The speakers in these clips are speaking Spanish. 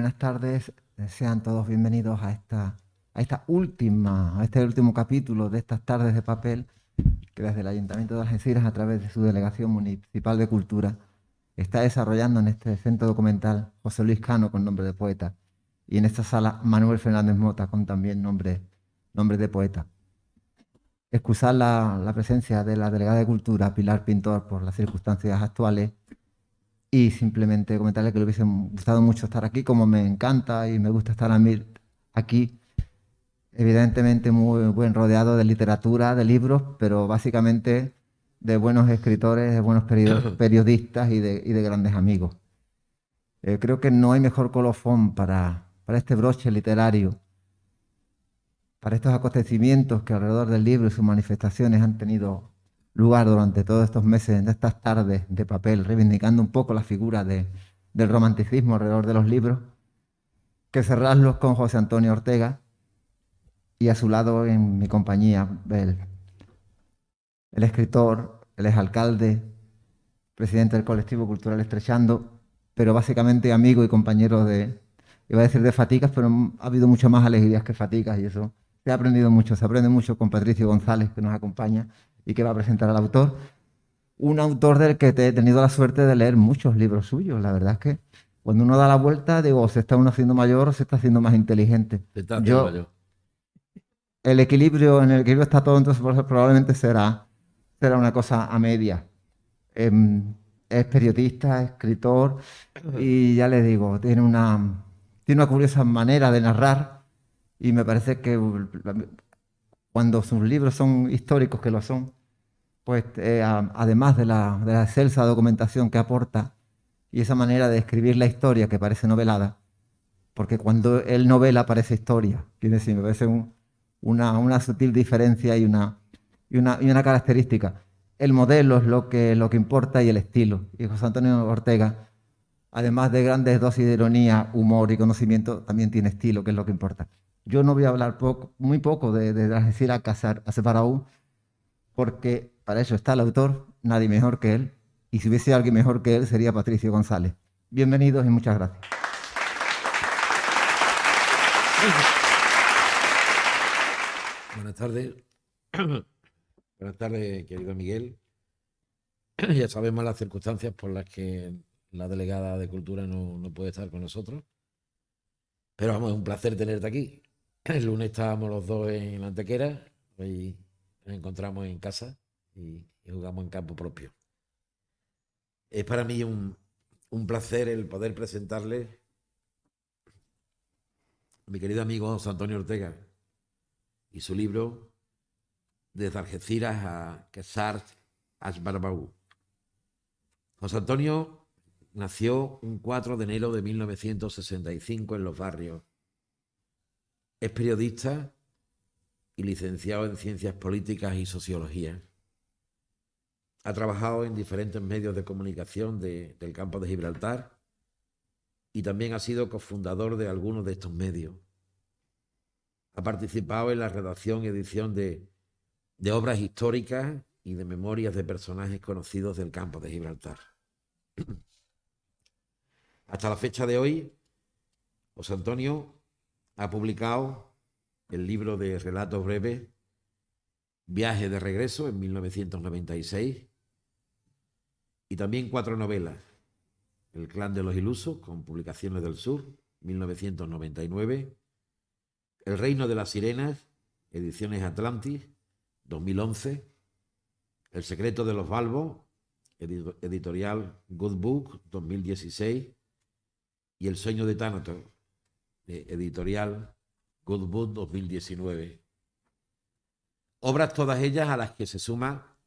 buenas tardes. Sean todos bienvenidos a este último capítulo de estas tardes de papel que desde el Ayuntamiento de Algeciras, a través de su Delegación Municipal de Cultura, está desarrollando en este centro documental José Luis Cano, con nombre de poeta, y en esta sala Manuel Fernández Mota, con también nombre de poeta. Excusar la presencia de la delegada de Cultura, Pilar Pintor, por las circunstancias actuales, y simplemente comentarle que le hubiese gustado mucho estar aquí, como me encanta y me gusta estar a mí aquí. Evidentemente muy buen rodeado de literatura, de libros, pero básicamente de buenos escritores, de buenos periodistas y de grandes amigos. Creo que no hay mejor colofón para este broche literario, para estos acontecimientos que alrededor del libro y sus manifestaciones han tenido lugar durante todos estos meses, en estas tardes de papel, reivindicando un poco la figura del romanticismo alrededor de los libros, que cerrarlos con José Antonio Ortega, y a su lado, en mi compañía, el escritor, el exalcalde, presidente del colectivo cultural Estrechando, pero básicamente amigo y compañero iba a decir de fatigas, pero ha habido mucho más alegrías que fatigas, y eso se ha aprendido mucho. Se aprende mucho con Patricio González, que nos acompaña y que va a presentar al autor. Un autor del que he tenido la suerte de leer muchos libros suyos. La verdad es que cuando uno da la vuelta, digo, o se está uno haciendo mayor o se está haciendo más inteligente. Se está haciendo mayor. El equilibrio, en el equilibrio está todo, entonces probablemente será una cosa a media. Em, es periodista, escritor, y ya le digo, tiene una curiosa manera de narrar, y me parece que cuando sus libros son históricos, que lo son, pues además de la excelsa documentación que aporta y esa manera de escribir la historia que parece novelada, porque cuando él novela parece historia. Quiere decir, me parece una sutil diferencia y una característica. El modelo es lo que importa, y el estilo. Y José Antonio Ortega, además de grandes dosis de ironía, humor y conocimiento, también tiene estilo, que es lo que importa. Yo no voy a hablar muy poco de Algeciras a Separaú, porque para eso está el autor, nadie mejor que él, y si hubiese alguien mejor que él sería Patricio González. Bienvenidos y muchas gracias. Buenas tardes. Buenas tardes, querido Miguel. Ya sabemos las circunstancias por las que la delegada de Cultura no puede estar con nosotros. Pero vamos, es un placer tenerte aquí. El lunes estábamos los dos en la Antequera, hoy nos encontramos en casa y jugamos en campo propio. Es para mí un placer el poder presentarle a mi querido amigo José Antonio Ortega y su libro Desde Algeciras a Quesar Asbarbau. José Antonio nació un 4 de enero de 1965 en Los Barrios. Es periodista y licenciado en Ciencias Políticas y Sociología. Ha trabajado en diferentes medios de comunicación del campo de Gibraltar y también ha sido cofundador de algunos de estos medios. Ha participado en la redacción y edición de obras históricas y de memorias de personajes conocidos del campo de Gibraltar. Hasta la fecha de hoy, José Antonio ha publicado el libro de relatos breves Viaje de regreso en 1996 y también 4 novelas: El clan de los ilusos, con Publicaciones del Sur, 1999, El reino de las sirenas, Ediciones Atlantis, 2011, El secreto de los balbos, editorial Good Book, 2016, y El sueño de Tánatos, editorial Good Book, 2019. Obras todas ellas a las que se suma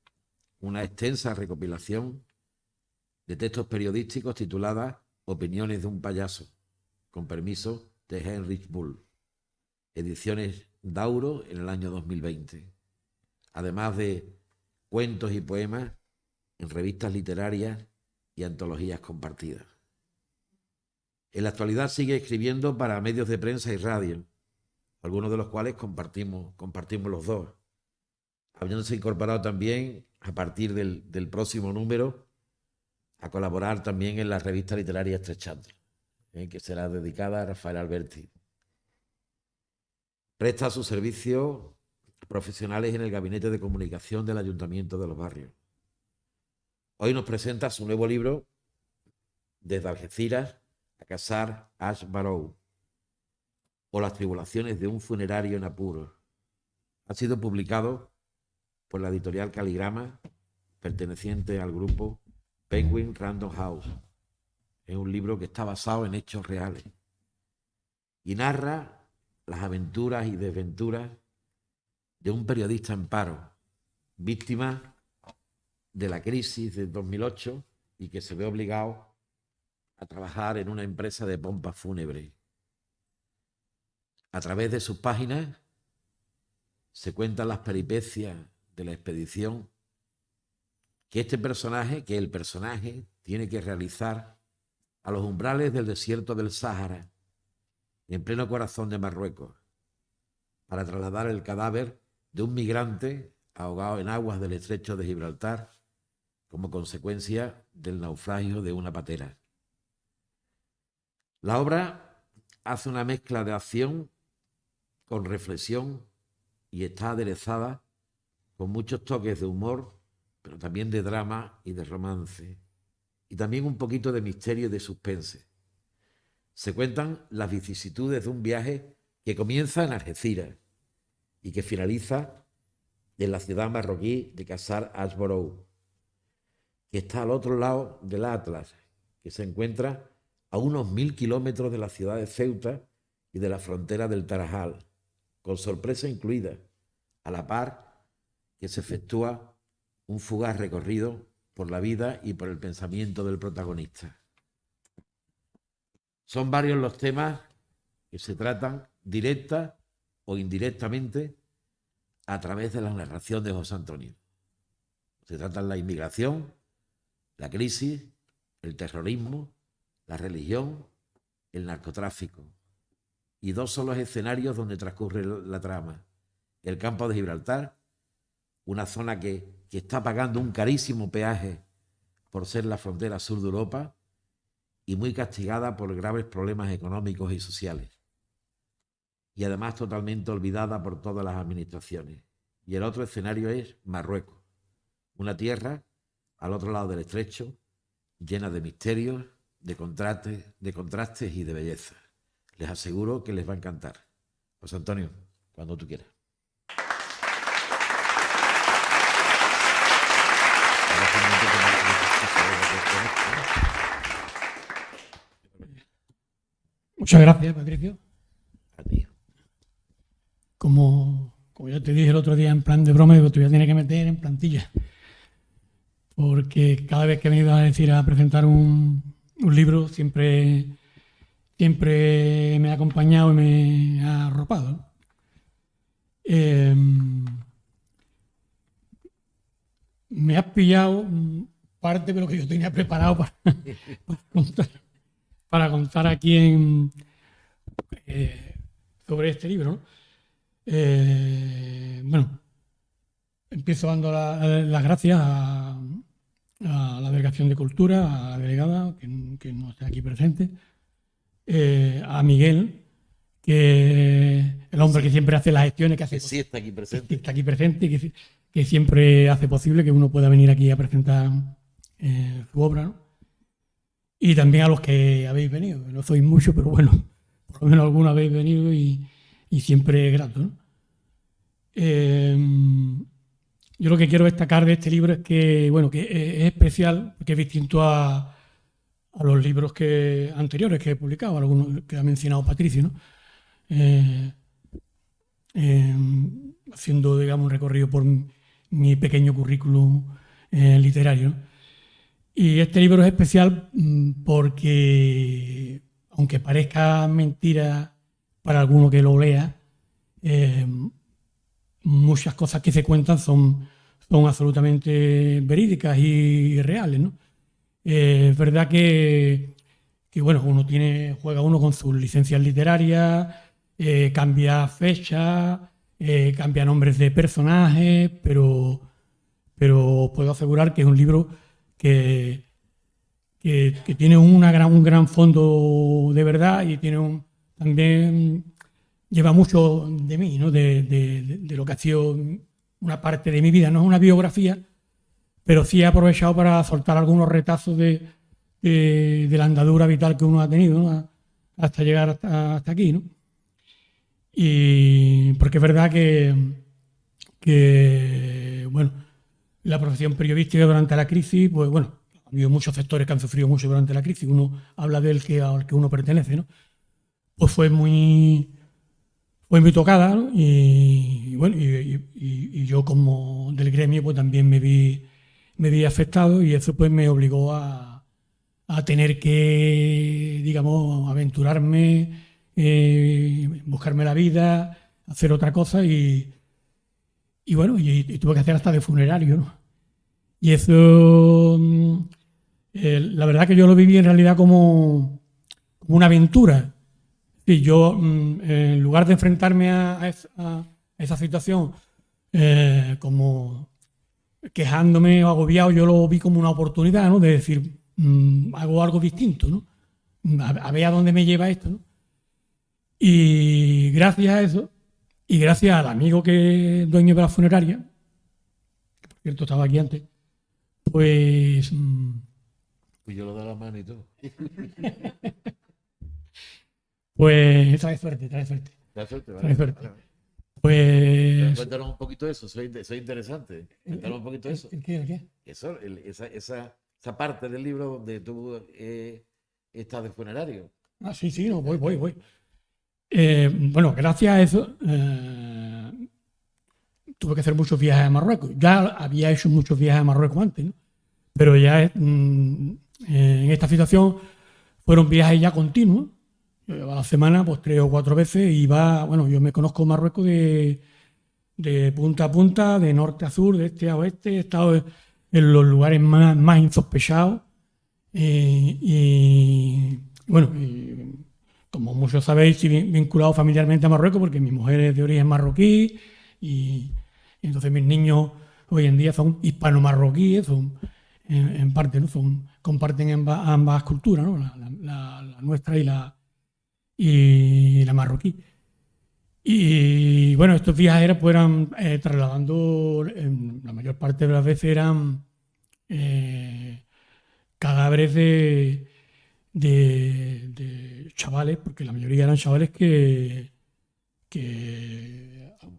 una extensa recopilación de textos periodísticos titulada Opiniones de un payaso, con permiso de Heinrich Bull, ediciones Dauro, en el año 2020, además de cuentos y poemas en revistas literarias y antologías compartidas. En la actualidad sigue escribiendo para medios de prensa y radio, algunos de los cuales compartimos los dos, habiéndose incorporado también a partir del próximo número a colaborar también en la revista literaria Estrechando. que será dedicada a Rafael Alberti. Presta sus servicios profesionales en el Gabinete de Comunicación del Ayuntamiento de Los Barrios. Hoy nos presenta su nuevo libro, Desde Algeciras a Casar Ash Barrow, o Las tribulaciones de un funerario en apuros. Ha sido publicado por la editorial Caligrama, perteneciente al grupo Penguin Random House. Es un libro que está basado en hechos reales y narra las aventuras y desventuras de un periodista en paro, víctima de la crisis de 2008 y que se ve obligado a trabajar en una empresa de pompas fúnebres. A través de sus páginas se cuentan las peripecias de la expedición que el personaje, tiene que realizar a los umbrales del desierto del Sáhara, en pleno corazón de Marruecos, para trasladar el cadáver de un migrante ahogado en aguas del estrecho de Gibraltar como consecuencia del naufragio de una patera. La obra hace una mezcla de acción con reflexión y está aderezada con muchos toques de humor, pero también de drama y de romance, y también un poquito de misterio y de suspense. Se cuentan las vicisitudes de un viaje que comienza en Algeciras y que finaliza en la ciudad marroquí de Casar Ash Barrow, que está al otro lado del Atlas, que se encuentra a unos 1000 kilómetros de la ciudad de Ceuta y de la frontera del Tarajal, con sorpresa incluida, a la par que se efectúa un fugaz recorrido por la vida y por el pensamiento del protagonista. Son varios los temas que se tratan directa o indirectamente a través de la narración de José Antonio. Se tratan la inmigración, la crisis, el terrorismo, la religión, el narcotráfico. Y dos son los escenarios donde transcurre la trama. El campo de Gibraltar, una zona que está pagando un carísimo peaje por ser la frontera sur de Europa y muy castigada por graves problemas económicos y sociales. Y además totalmente olvidada por todas las administraciones. Y el otro escenario es Marruecos, una tierra al otro lado del estrecho, llena de misterios, de contrastes y de belleza. Les aseguro que les va a encantar. José Antonio, cuando tú quieras. Muchas gracias, Patricio. A ti. Como ya te dije el otro día en plan de broma, digo, te voy a tener que meter en plantilla. Porque cada vez que he venido a presentar un libro, siempre me ha acompañado y me ha arropado. Me has pillado parte de lo que yo tenía preparado para contar aquí sobre este libro, ¿no? Bueno, empiezo dando las gracias a la Delegación de Cultura, a la delegada, que no está aquí presente, a Miguel, que es el hombre que siempre hace las gestiones, que sí está aquí presente. Está aquí presente y que siempre hace posible que uno pueda venir aquí a presentar su obra, ¿no? Y también a los que habéis venido, no sois muchos, pero bueno, por lo menos algunos habéis venido y siempre es grato, ¿no? Yo lo que quiero destacar de este libro es que, bueno, que es especial, porque es distinto a los libros anteriores que he publicado, algunos que ha mencionado Patricio, ¿no? Haciendo, digamos, un recorrido por mi pequeño currículum literario, ¿no? Y este libro es especial porque, aunque parezca mentira para alguno que lo lea, muchas cosas que se cuentan son absolutamente verídicas y reales, ¿no? Es verdad que bueno, juega uno con sus licencias literarias, cambia fechas, cambia nombres de personajes, pero os puedo asegurar que es un libro que que tiene un gran fondo de verdad y también lleva mucho de mí, ¿no? De lo que ha sido una parte de mi vida. No es una biografía, pero sí he aprovechado para soltar algunos retazos de la andadura vital que uno ha tenido, ¿no? Hasta llegar hasta aquí, ¿no? Y porque es verdad que bueno, la profesión periodística durante la crisis, pues bueno, ha habido muchos sectores que han sufrido mucho durante la crisis, uno habla del al que uno pertenece, ¿no? Pues fue muy tocada, ¿no? Y bueno, y yo como del gremio pues también me vi afectado y eso pues me obligó a tener que, digamos, aventurarme, buscarme la vida, hacer otra cosa y bueno, y tuve que hacer hasta de funerario, ¿no? Y eso, la verdad que yo lo viví en realidad como una aventura. Y yo, en lugar de enfrentarme a esa situación como quejándome o agobiado, yo lo vi como una oportunidad, ¿no? De decir, hago algo distinto, ¿no? A ver a dónde me lleva esto, ¿no? Y gracias a eso, y gracias al amigo que es dueño de la funeraria, que por cierto estaba aquí antes, pues... Pues yo lo doy la mano y todo. Pues trae suerte. Da suerte, ¿vale? Trae suerte. Vale. Pues... Cuéntanos un poquito de eso, soy interesante. Cuéntanos un poquito de eso. ¿El qué? Eso, esa parte del libro donde tú estás de funerario. Ah, sí, no, voy. Bueno, gracias a eso tuve que hacer muchos viajes a Marruecos. Ya había hecho muchos viajes a Marruecos antes, ¿no? Pero ya en esta situación fueron viajes ya continuos. A la semana, pues 3 o 4 veces iba, bueno, yo me conozco Marruecos de punta a punta, de norte a sur, de este a oeste, he estado en los lugares más insospechados y bueno, como muchos sabéis, estoy vinculado familiarmente a Marruecos porque mi mujer es de origen marroquí y entonces mis niños hoy en día son hispano-marroquíes, son en parte, ¿no? Comparten ambas culturas, ¿no? La nuestra y la marroquí. Y bueno, estos viajes pues eran trasladando, la mayor parte de las veces eran cadáveres de chavales, porque la mayoría eran chavales que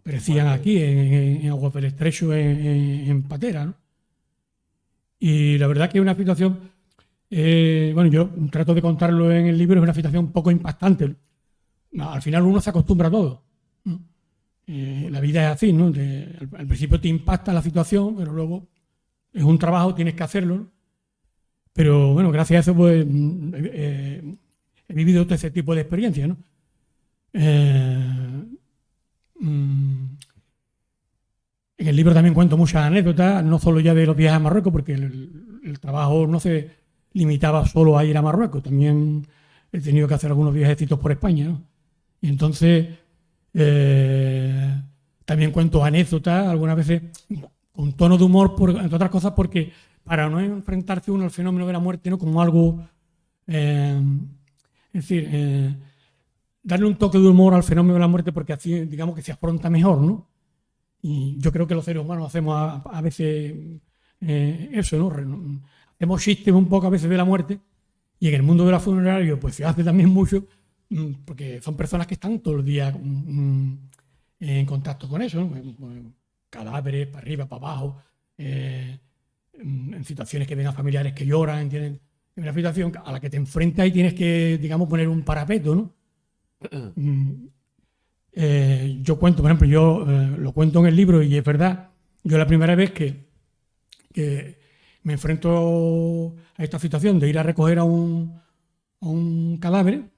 perecían aquí en Aguas del Estrecho, en Patera, ¿no? Y la verdad que es una situación, bueno, yo trato de contarlo en el libro, es una situación un poco impactante. Al final uno se acostumbra a todo, ¿no? La vida es así, ¿no? Al principio te impacta la situación, pero luego es un trabajo, tienes que hacerlo, ¿no? Pero bueno, gracias a eso pues he vivido todo ese tipo de experiencias, ¿no? En el libro también cuento muchas anécdotas, no solo ya de los viajes a Marruecos, porque el trabajo no se limitaba solo a ir a Marruecos, también he tenido que hacer algunos viajecitos por España, ¿no? Y entonces también cuento anécdotas, algunas veces con tono de humor, entre otras cosas, porque para no enfrentarse uno al fenómeno de la muerte, ¿no? Como algo, es decir, darle un toque de humor al fenómeno de la muerte porque así, digamos, que se afronta mejor, ¿no? Y yo creo que los seres humanos hacemos a veces eso, ¿no? Hacemos chistes un poco a veces de la muerte y en el mundo de la funeraria pues se hace también mucho porque son personas que están todo el día en contacto con eso, ¿no? Cadáveres para arriba, para abajo, en situaciones que ven a familiares que lloran, ¿entienden? En una situación a la que te enfrentas y tienes que, digamos, poner un parapeto, ¿no? Yo cuento, por ejemplo, lo cuento en el libro y es verdad, yo la primera vez que me enfrento a esta situación de ir a recoger a un cadáver,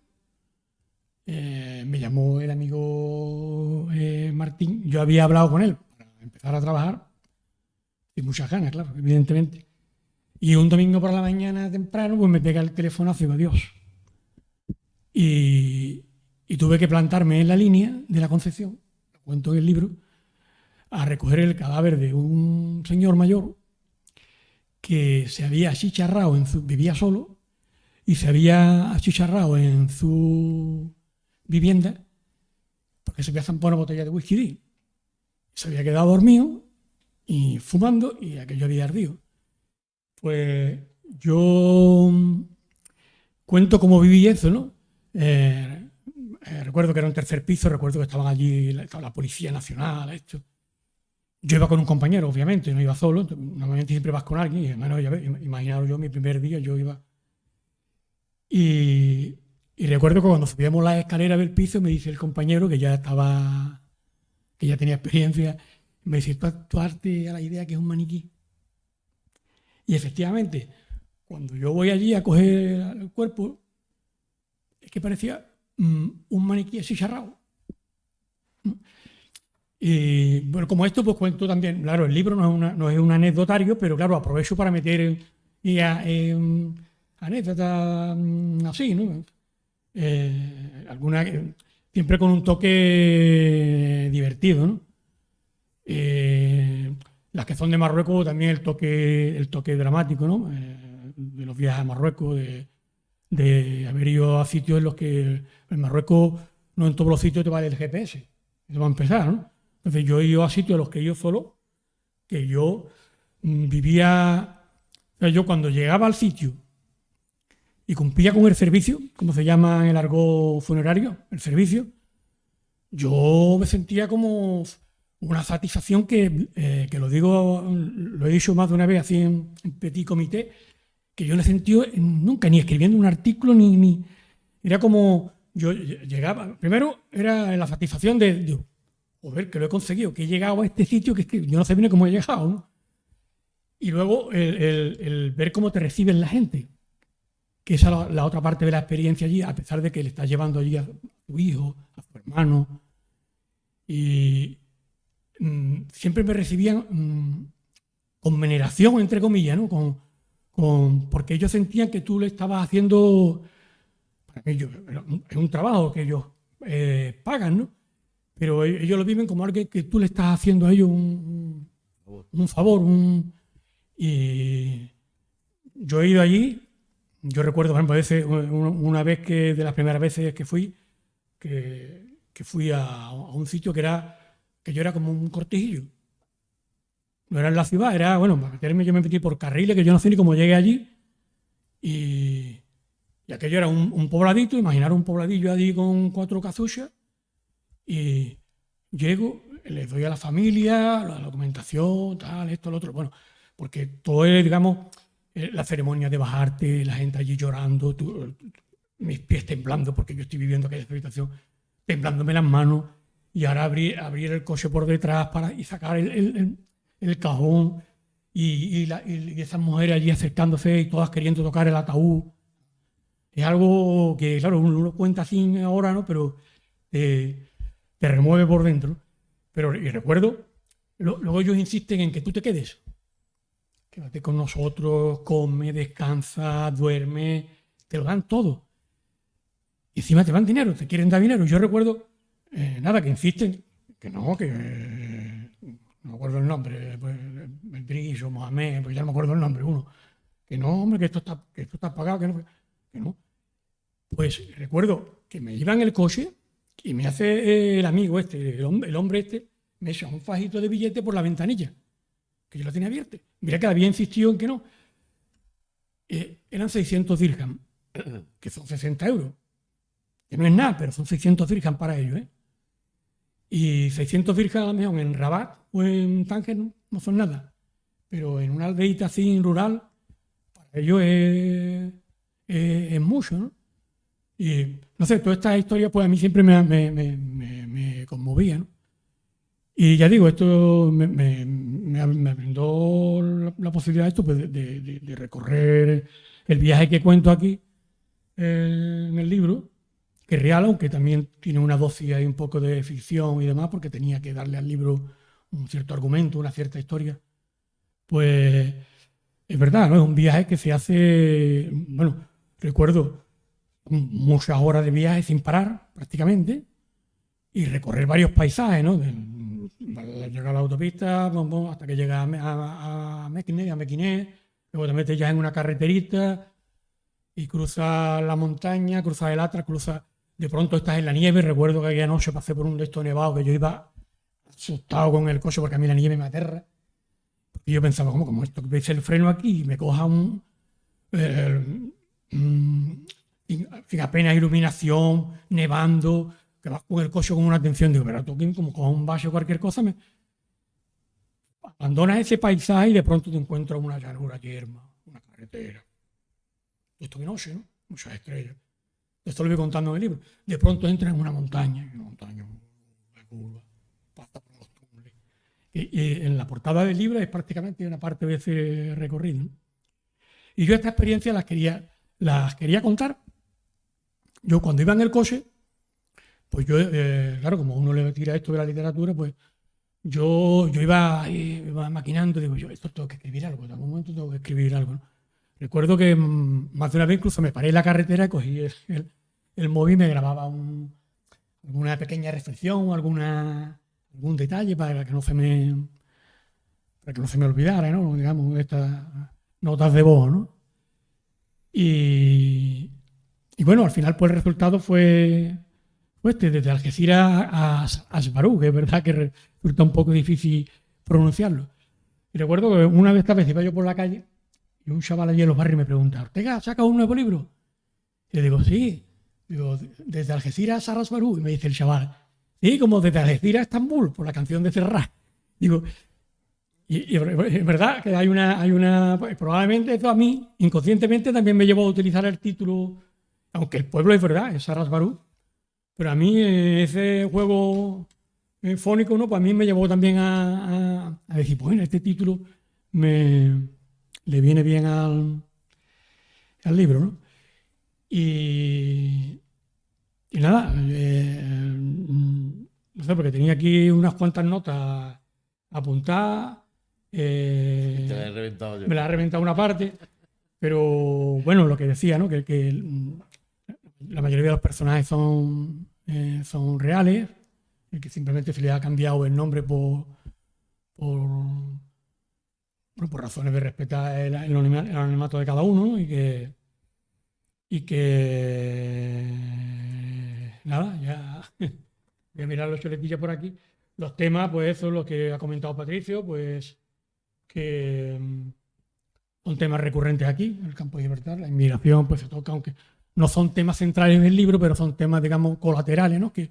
me llamó el amigo Martín, yo había hablado con él para empezar a trabajar, sin muchas ganas, claro, evidentemente, y un domingo por la mañana temprano pues me pega el teléfonazo y digo, Dios, y tuve que plantarme en la línea de la Concepción, lo cuento en el libro, a recoger el cadáver de un señor mayor que se había achicharrado, vivía solo, y se había achicharrado en su vivienda porque se había zampado una botella de whisky. Se había quedado dormido y fumando y aquello había ardido. Pues yo cuento cómo viví eso, ¿no? Recuerdo que era un tercer piso, recuerdo que estaban allí la Policía Nacional, esto. Yo iba con un compañero, obviamente, no iba solo, normalmente siempre vas con alguien, y hermano, imaginaros yo mi primer día, yo iba. Y recuerdo que cuando subíamos las escaleras del piso, me dice el compañero, que ya tenía experiencia, me dice, tú hazte a la idea que es un maniquí. Y efectivamente, cuando yo voy allí a coger el cuerpo, es que parecía un maniquí así charrado. Y bueno, como esto, pues cuento también, claro, el libro no es un anecdotario, pero claro, aprovecho para meter anécdotas así, ¿no? Siempre con un toque divertido, ¿no? Las que son de Marruecos, también el toque dramático, ¿no? De los viajes a Marruecos, de haber ido a sitios en los que en Marruecos no en todos los sitios te vale el GPS. Eso va a empezar, ¿no? Entonces yo he ido a sitios a los que he ido solo, que yo vivía, o sea, yo cuando llegaba al sitio y cumplía con el servicio, como se llama en el argot funerario, el servicio, yo me sentía como una satisfacción que lo he dicho más de una vez así en petit comité, que yo no he sentido nunca, ni escribiendo un artículo, ni era como, yo llegaba, primero era la satisfacción de joder, que lo he conseguido, que he llegado a este sitio, que es que yo no sé bien cómo he llegado, ¿no? Y luego el ver cómo te reciben la gente, que esa es la otra parte de la experiencia allí, a pesar de que le estás llevando allí a tu hijo, a tu hermano, y siempre me recibían con veneración, entre comillas, ¿no? Porque ellos sentían que tú le estabas haciendo, para ellos, es un trabajo que ellos pagan, ¿no? Pero ellos lo viven como algo que tú le estás haciendo a ellos un favor. Y yo he ido allí, yo recuerdo, por ejemplo, una vez de las primeras veces que fui a un sitio que yo era como un cortijillo. No era en la ciudad, era, bueno, para meterme, yo me metí por carriles, que yo no sé ni cómo llegué allí. Y aquello era un pobladito, imaginar un pobladillo allí con 4 cazuchas. Y llego, les doy a la familia la documentación, tal, esto, lo otro. Bueno, porque todo es, digamos, la ceremonia de bajarte, la gente allí llorando, mis pies temblando porque yo estoy viviendo aquella situación, temblándome las manos, y ahora abrir el coche por detrás y sacar el cajón, y esas mujeres allí acercándose y todas queriendo tocar el ataúd. Es algo que, claro, uno lo cuenta así ahora, ¿no? Pero te remueve por dentro. Y recuerdo, luego ellos insisten en que tú te quedes. Quédate con nosotros, come, descansa, duerme, te lo dan todo. Y encima te dan dinero, te quieren dar dinero. Yo recuerdo, que insisten, que no me acuerdo el nombre, pues, el Brillo, Mohamed, pues ya no me acuerdo el nombre, uno. Que no, hombre, que esto está pagado, que no. Pues recuerdo que me iba en el coche y me hace el amigo el hombre este, me echa un fajito de billete por la ventanilla, que yo la tenía abierta. Mira que había insistido en que no. Eran 600 dirham, que son 60 euros. Que no es nada, pero son 600 dirham para ellos, ¿eh? Y 600 dirham a lo mejor en Rabat o en Tánger no son nada. Pero en una aldeita así rural, para ellos es mucho, ¿no? Y no sé, toda esta historia pues a mí siempre me conmovía, ¿no? Y ya digo, esto me brindó la posibilidad esto, pues, de recorrer el viaje que cuento aquí en el libro, que es real, aunque también tiene una dosis y un poco de ficción y demás, porque tenía que darle al libro un cierto argumento, una cierta historia. Pues es verdad, ¿no? Es un viaje que se hace, bueno, recuerdo muchas horas de viaje sin parar, prácticamente, y recorrer varios paisajes, ¿no? Llegar a la autopista, hasta que llega a Mequiné, luego te metes ya en una carreterita y cruzas la montaña, cruzas el Atlas, de pronto estás en la nieve. Recuerdo que aquella noche pasé por un de estos nevados que yo iba asustado con el coche porque a mí la nieve me aterra. Y yo pensaba, como esto que veis el freno aquí y me coja sin apenas iluminación, nevando, que vas con el coche con una tensión, digo, pero tú como con un vaso o cualquier cosa, abandonas ese paisaje y de pronto te encuentras una llanura yerma, una carretera. Esto de noche, ¿no? Muchas estrellas. Esto lo voy contando en el libro. De pronto entras en una montaña, una curva, pasa por los túneles. Y en la portada del libro es prácticamente una parte de ese recorrido, ¿no? Y yo esta experiencia las quería contar. Yo cuando iba en el coche, pues yo, claro, como uno le tira esto de la literatura, pues yo iba maquinando, digo yo, esto tengo que escribir algo, en algún momento tengo que escribir algo, ¿no? Recuerdo que más de una vez incluso me paré en la carretera, cogí el móvil y me grababa alguna pequeña reflexión, algún detalle para que no se me olvidara, ¿no? Digamos, estas notas de voz, ¿no? Y bueno, al final pues el resultado fue desde Algeciras a Asbarú, que es verdad que resulta un poco difícil pronunciarlo. Y recuerdo que una de estas veces iba yo por la calle y un chaval allí en los barrios me pregunta, ¿Ortega, saca un nuevo libro? Y le digo, sí. Digo, desde Algeciras a Asbarú. Y me dice el chaval, sí, como desde Algeciras a Estambul, por la canción de Serrat. Digo, y es verdad que hay una probablemente esto a mí, inconscientemente, también me llevó a utilizar el título, aunque el pueblo es verdad, es Sarasbarú, pero a mí ese juego fónico, ¿no? Pues a mí me llevó también a decir, bueno, este título le viene bien al libro, ¿no? Y nada, no sé, porque tenía aquí unas cuantas notas apuntadas. Te la he reventado yo. Me la ha reventado una parte, pero bueno, lo que decía, ¿no? Que la mayoría de los personajes son reales, que simplemente se le ha cambiado el nombre por razones de respetar el anonimato de cada uno, ¿no? y que nada, ya voy a mirar los chuletillas por aquí. Los temas, pues eso es lo que ha comentado Patricio, pues que son temas recurrentes aquí, en el campo de libertad. La inmigración pues se toca, aunque no son temas centrales del libro, pero son temas, digamos, colaterales, ¿no? que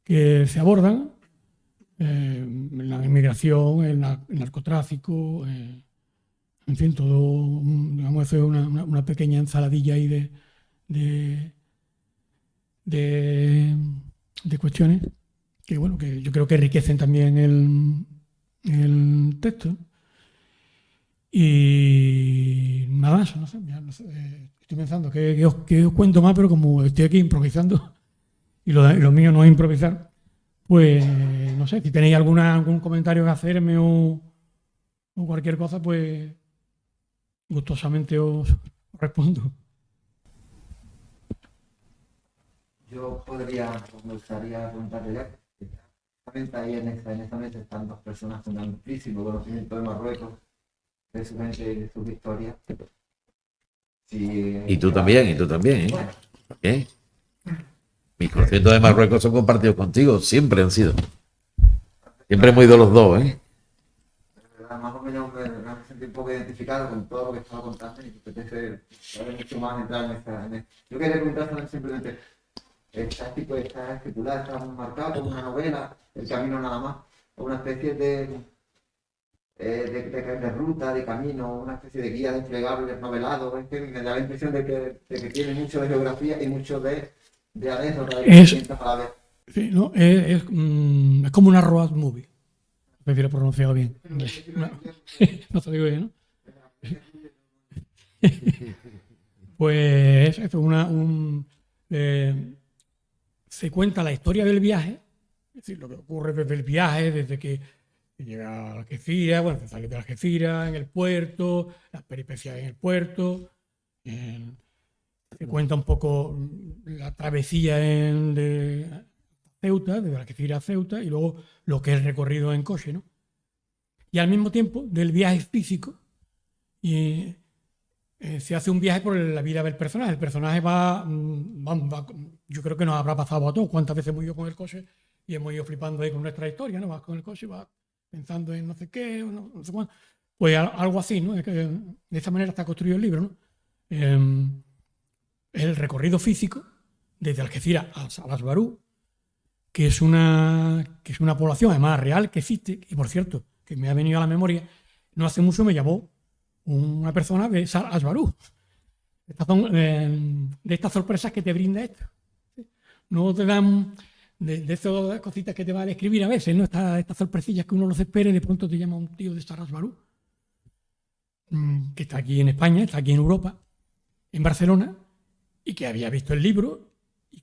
se abordan. La inmigración, el narcotráfico, en fin, todo, digamos, eso es una pequeña ensaladilla ahí de cuestiones que, bueno, que yo creo que enriquecen también el texto. Y nada más, no sé, estoy pensando que os cuento más, pero como estoy aquí improvisando y lo mío no es improvisar, pues no sé, si tenéis algún comentario que hacerme o cualquier cosa, pues gustosamente os respondo. Yo me gustaría preguntarle ya, justamente ahí en esa mesa están dos personas con amplísimo conocimiento de Marruecos, de su gente y de sus historias. Y tú también, ¿eh? Bueno. ¿Eh? Mis conciertos de Marruecos son compartidos contigo, siempre han sido. Siempre hemos ido los dos, ¿eh? Más o menos me sentí un poco identificado con todo lo que estaba contando y me apetece saber mucho más entrar en esto. Yo quería preguntar simplemente, ¿está escritura, está marcado como una novela, el camino nada más, o una especie de ruta, de camino, una especie de guía desplegable, novelado? Es que me da la impresión de que tiene mucho de geografía y mucho de anécdotas, de experiencias para ver. Sí, no, es como una road movie. Prefiero pronunciarlo bien. No te digo bien, ¿no? Pues esto, se cuenta la historia del viaje, es decir, lo que ocurre desde el viaje, desde que llega a Algeciras, bueno, se sale de Algeciras, en el puerto, las peripecias en el puerto, se cuenta un poco la travesía de Ceuta, desde Algeciras a Ceuta, y luego lo que es recorrido en coche, ¿no? y al mismo tiempo del viaje físico. Y se hace un viaje por la vida del personaje. El personaje va, yo creo que nos habrá pasado a todos. ¿Cuántas veces hemos ido con el coche y hemos ido flipando ahí con nuestra historia, ¿no? Vas con el coche y vas pensando en no sé qué, no sé cuánto. Pues algo así, ¿no? De esa manera está construido el libro, ¿no? El recorrido físico desde Algeciras a Salas Barú, que es una población además real que existe, y por cierto, que me ha venido a la memoria, no hace mucho me llamó una persona de Salas Barú. Estas son de estas sorpresas que te brinda esto. No te dan de esas cositas que te van a escribir a veces, ¿no? Estas sorpresillas que uno no se espera y de pronto te llama un tío de Salas Barú, que está aquí en España, está aquí en Europa, en Barcelona, y que había visto el libro y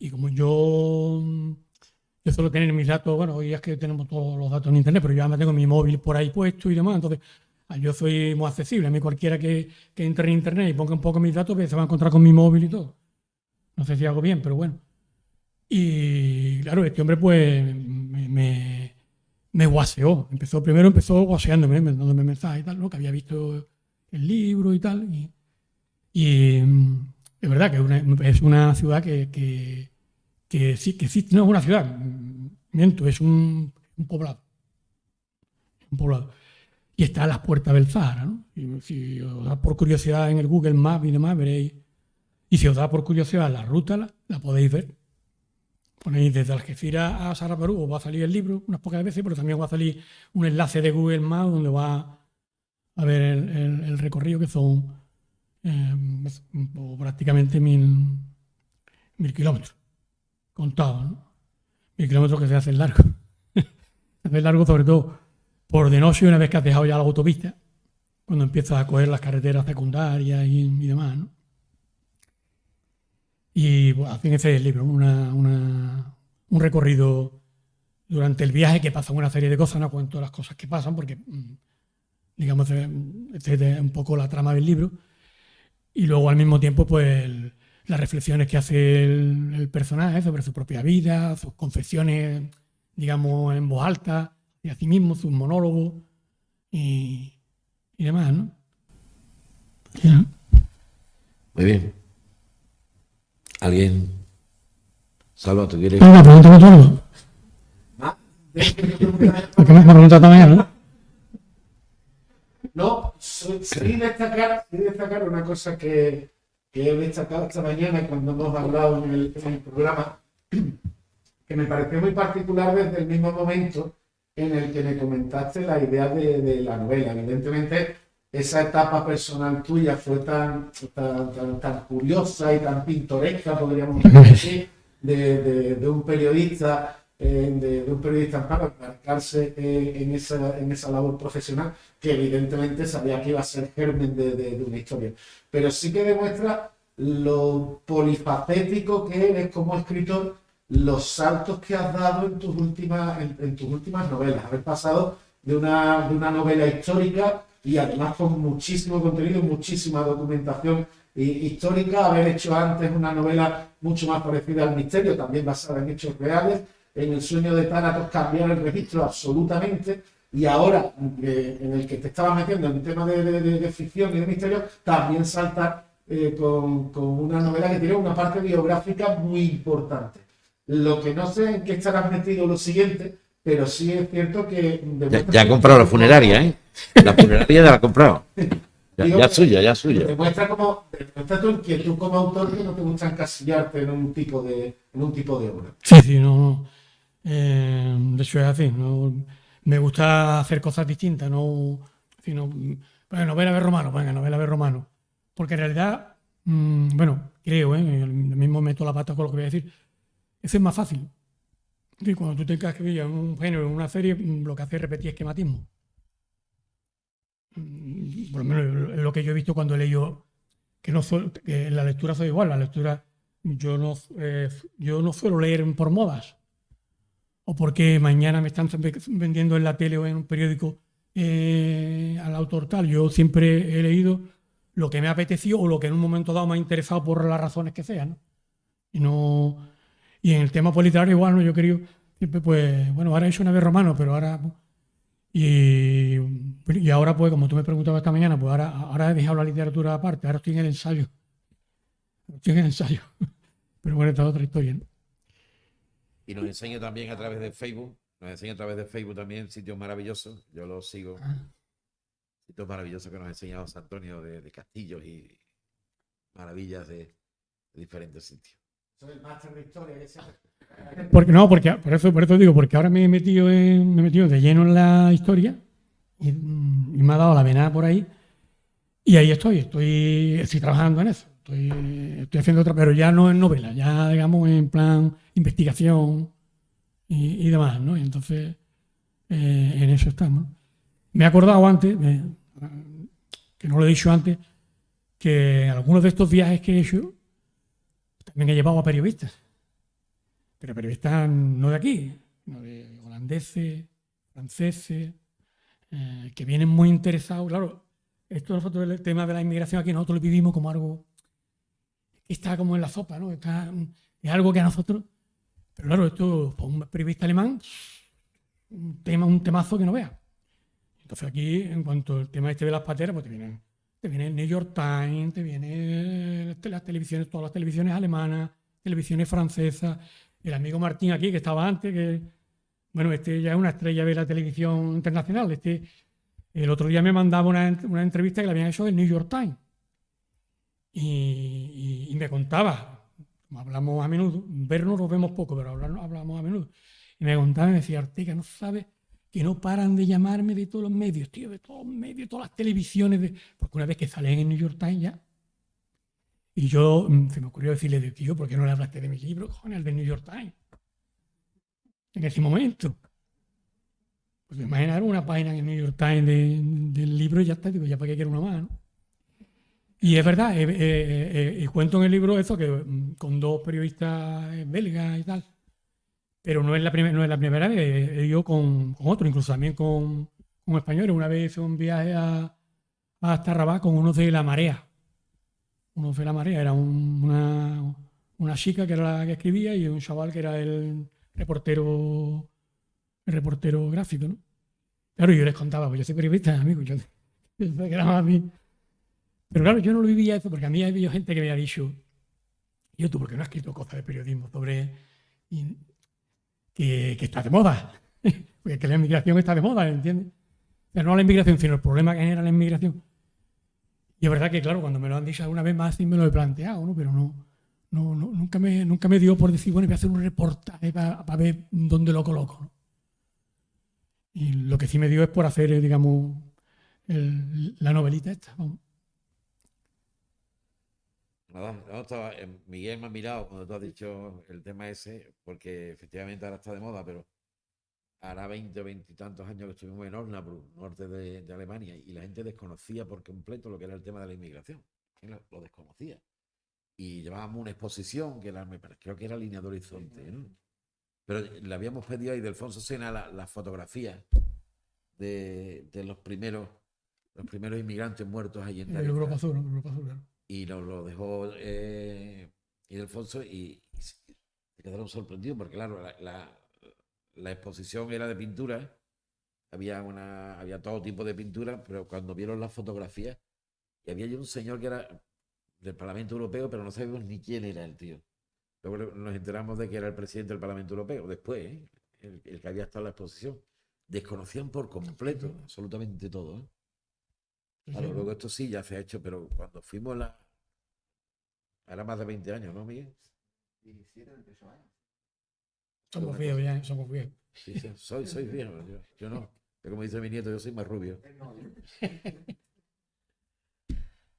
como yo suelo tener mis datos, bueno, hoy es que tenemos todos los datos en internet, pero yo además tengo mi móvil por ahí puesto y demás, entonces yo soy muy accesible. A mí cualquiera que entre en internet y ponga un poco mis datos, pues, se va a encontrar con mi móvil y todo. No sé si hago bien, pero bueno. Y claro, este hombre pues me guaseó. Primero empezó guaseándome, mandándome mensajes y tal, ¿no? Que había visto el libro y tal. Y es verdad que es una ciudad que sí que existe. No es una ciudad, miento, es un poblado. Un poblado. Y está a las puertas del Zahara, ¿no? Y si os da por curiosidad en el Google Maps y demás, veréis. Y si os da por curiosidad la ruta, la podéis ver. Ponéis desde Algeciras a Salas Barú, os va a salir el libro unas pocas veces, pero también os va a salir un enlace de Google Maps donde va a ver el recorrido, que son prácticamente 1000 kilómetros contados, ¿no? 1000 kilómetros que se hacen largos. Se hacen largos sobre todo por de noche, una vez que has dejado ya la autopista, cuando empiezas a coger las carreteras secundarias y demás, ¿no? Y bueno, hacen ese libro, un recorrido durante el viaje que pasa una serie de cosas, no cuento las cosas que pasan porque, digamos, es un poco la trama del libro. Y luego al mismo tiempo, pues, las reflexiones que hace el personaje sobre su propia vida, sus confesiones, digamos, en voz alta, y a sí mismo, sus monólogos y demás, ¿no? Yeah. Muy bien. ¿Alguien? Salva, ¿tú quieres? Venga, pregúntame tú algo. Porque me preguntas también, ¿no? No, sí destacar una cosa que he destacado esta mañana cuando hemos hablado en el programa, que me pareció muy particular desde el mismo momento en el que me comentaste la idea de la novela. Evidentemente, esa etapa personal tuya fue tan curiosa y tan pintoresca, podríamos decir, de un periodista. De un periodista para embarcarse en esa labor profesional, que evidentemente sabía que iba a ser germen de una historia. Pero sí que demuestra lo polifacético que eres como escritor, los saltos que has dado en tus últimas novelas. Haber pasado de una novela histórica y además con muchísimo contenido, muchísima documentación histórica, haber hecho antes una novela mucho más parecida al misterio, también basada en hechos reales. En El sueño de Tánatos cambiar el registro absolutamente, y ahora en el que te estabas metiendo en un tema de ficción y de misterio, también salta con una novela que tiene una parte biográfica muy importante. Lo que no sé en qué estarás metido lo siguiente, pero sí es cierto que... Ya ha comprado la funeraria, ¿eh? La funeraria ya la ha comprado. Ya es suya. Demuestra tu inquietud como autor, que no te gusta encasillarte en un tipo de obra. Sí, no. De hecho es así, ¿no? Me gusta hacer cosas distintas, no novela de romano, novela de romano, porque en realidad, creo, el mismo meto la pata con lo que voy a decir, eso es más fácil. Y cuando tú tengas que ver un género, en una serie, lo que hace es repetir esquematismo. Por lo menos es lo que yo he visto cuando he leído, que en la lectura soy igual, la lectura yo no suelo leer por modas, o porque mañana me están vendiendo en la tele o en un periódico al autor tal. Yo siempre he leído lo que me ha apetecido o lo que en un momento dado me ha interesado por las razones que sean, ¿no? Y en el tema literario igual, ¿no? Yo creo siempre, pues, ahora he hecho una vez romano, pero ahora Y ahora, pues, como tú me preguntabas esta mañana, pues ahora he dejado la literatura aparte, ahora estoy en el ensayo. Estoy en el ensayo. Pero bueno, esta es otra historia, ¿no? Y nos enseña también a través de Facebook, también sitios maravillosos. Yo los sigo. Sitios maravillosos que nos ha enseñado José Antonio de castillos y maravillas de diferentes sitios. Soy el máster de historia que se hace. Por eso digo, porque ahora me he metido de lleno en la historia y me ha dado la venada por ahí. Y ahí estoy trabajando en eso. Estoy haciendo otra, pero ya no en novela, ya digamos en plan investigación y demás, ¿no? Y entonces en eso estamos. Me he acordado antes, que no lo he dicho antes, que algunos de estos viajes que he hecho también he llevado a periodistas. Pero periodistas no de aquí, sino de holandeses, franceses, que vienen muy interesados. Claro, esto nosotros, el tema de la inmigración aquí nosotros lo vivimos como algo que está como en la sopa, ¿no? Es algo que a nosotros... Pero claro, esto, pues un periodista alemán, un temazo que no vea. Entonces aquí, en cuanto al tema este de las pateras, pues te viene el New York Times, te viene las televisiones, todas las televisiones alemanas, televisiones francesas, el amigo Martín aquí, que estaba antes, que, bueno, este ya es una estrella de la televisión internacional. El otro día me mandaba una entrevista que le habían hecho del New York Times. Y me contaba, hablamos a menudo, vernos nos vemos poco, pero hablamos a menudo. Y me contaba y me decía, Ortega, no sabes que no paran de llamarme de todos los medios, tío, de todos los medios, todas las televisiones, porque una vez que salen en el New York Times ya. Y yo, se me ocurrió decirle, tío, ¿por qué no le hablaste de mi libro, cojones, el del New York Times? En ese momento. Pues imaginar una página en el New York Times del libro y ya está, digo, ya para qué quiero una más, ¿no? Y es verdad, cuento en el libro eso, que con dos periodistas belgas y tal, pero no es la primera vez, he ido con otro, incluso también con españoles. Una vez hice un viaje hasta Rabat con unos de La Marea. Unos de La Marea, era una chica que era la que escribía y un chaval que era el reportero gráfico, ¿no? Claro, yo les contaba, pues yo soy periodista, amigo, yo que era más a mí. Pero claro, yo no lo vivía eso, porque a mí había gente que me ha dicho, tú, ¿por qué no has escrito cosas de periodismo sobre que está de moda? Porque que la inmigración está de moda, ¿entiendes? Pero no la inmigración, sino el problema que genera la inmigración. Y es verdad que, claro, cuando me lo han dicho alguna vez más, sí me lo he planteado, ¿no? Pero nunca me dio por decir, bueno, voy a hacer un reportaje para ver dónde lo coloco, ¿no? Y lo que sí me dio es por hacer, digamos, la novelita esta, vamos. Nada, Miguel me ha mirado cuando tú has dicho el tema ese, porque efectivamente ahora está de moda, pero hará 20 o 20 y tantos años que estuvimos en Osnabrück, norte de Alemania, y la gente desconocía por completo lo que era el tema de la inmigración. Lo desconocía. Y llevábamos una exposición que creo que era Línea de Horizonte, ¿no? Pero le habíamos pedido a Ildefonso Sena las fotografías de los primeros inmigrantes muertos allí en Europa Azul, claro. Y nos lo dejó Ildefonso y se quedaron sorprendidos porque, claro, la exposición era de pintura, había todo tipo de pintura, pero cuando vieron las fotografías, y había un señor que era del Parlamento Europeo, pero no sabíamos ni quién era el tío. Luego nos enteramos de que era el presidente del Parlamento Europeo, después, el que había estado en la exposición. Desconocían por completo absolutamente todo, ¿eh? Claro, luego esto sí ya se ha hecho, pero cuando fuimos era más de 20 años, ¿no, Miguel? 17, 18 años. Somos viejos ya, somos viejos. Sí, soy viejo, yo no. Pero como dice mi nieto, yo soy más rubio.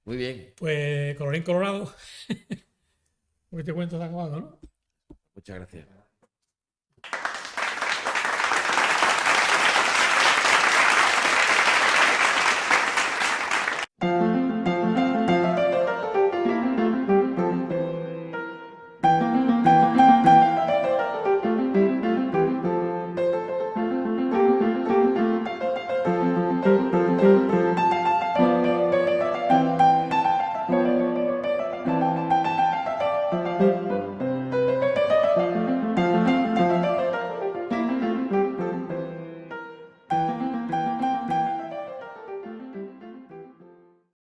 Muy bien. Pues colorín colorado. Porque este cuento está acabado, ¿no? Muchas gracias.